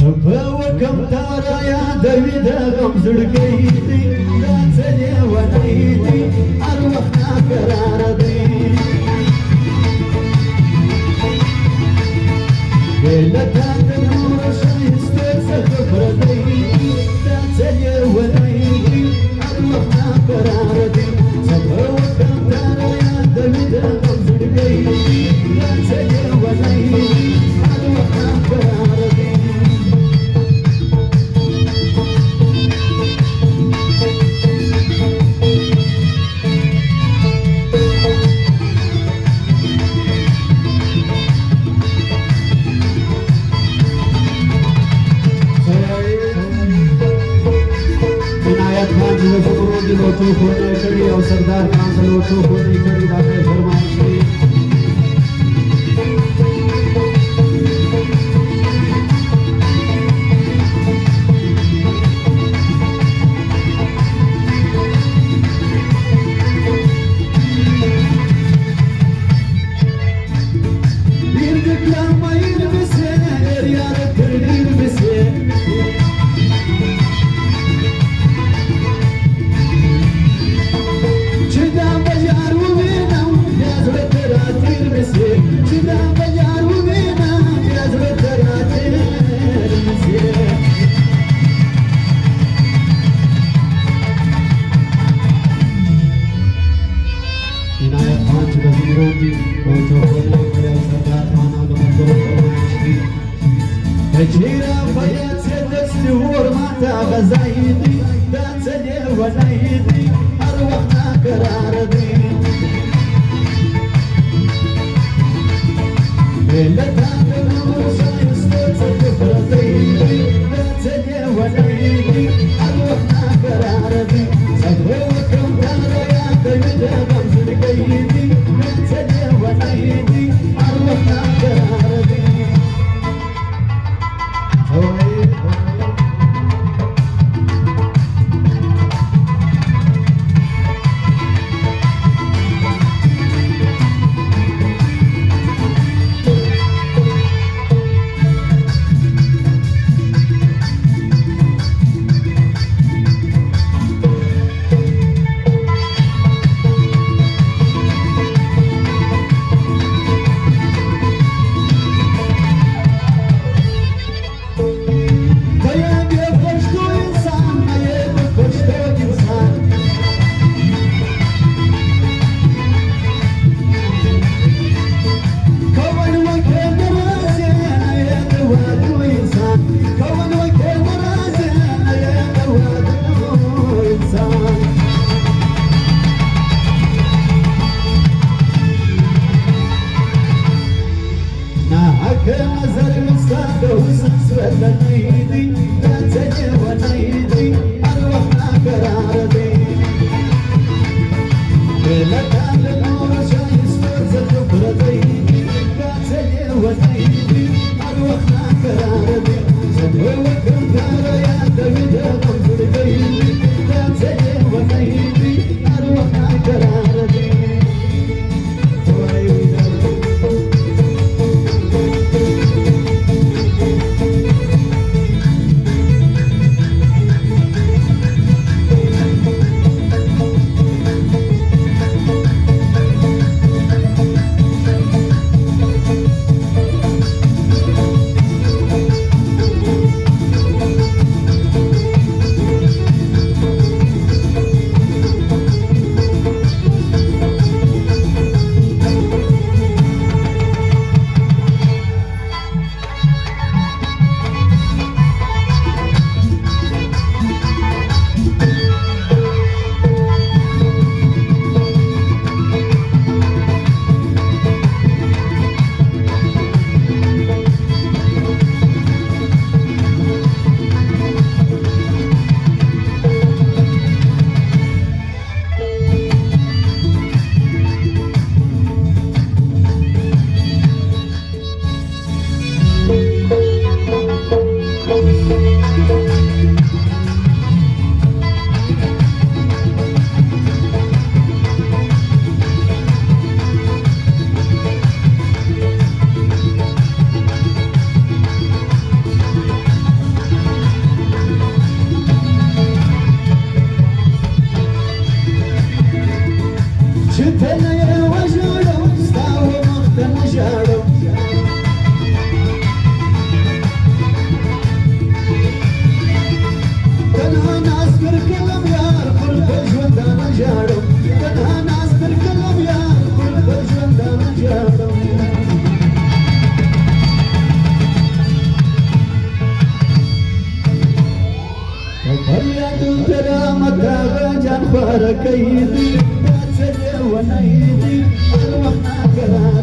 وكم ترى يا داوود غمزر قيدي لا تلي ونيدي أروحنا كراردي ليلة النور شايستك خبردي لا تلي ونيدي أروحنا كراردي وكم ترى يا داوود غمزر قيدي لا تلي ونيدي أروحنا كراردي लोटो खोने करी और सरदार खान से लोटो खोने करी दाते फरमाइश की جيرا بيات سدستي ورمات غزايدي دات لي ونايدي أروحنا كراردي ليلة النور شايستك خبردي دات لي ونايدي أروحنا كراردي وكم ترى يا داوود غمزر قيدي دات لي ونايدي أروحنا كراردي تابجان خوركيدي تاتسدي ونايدي الوحنا كرار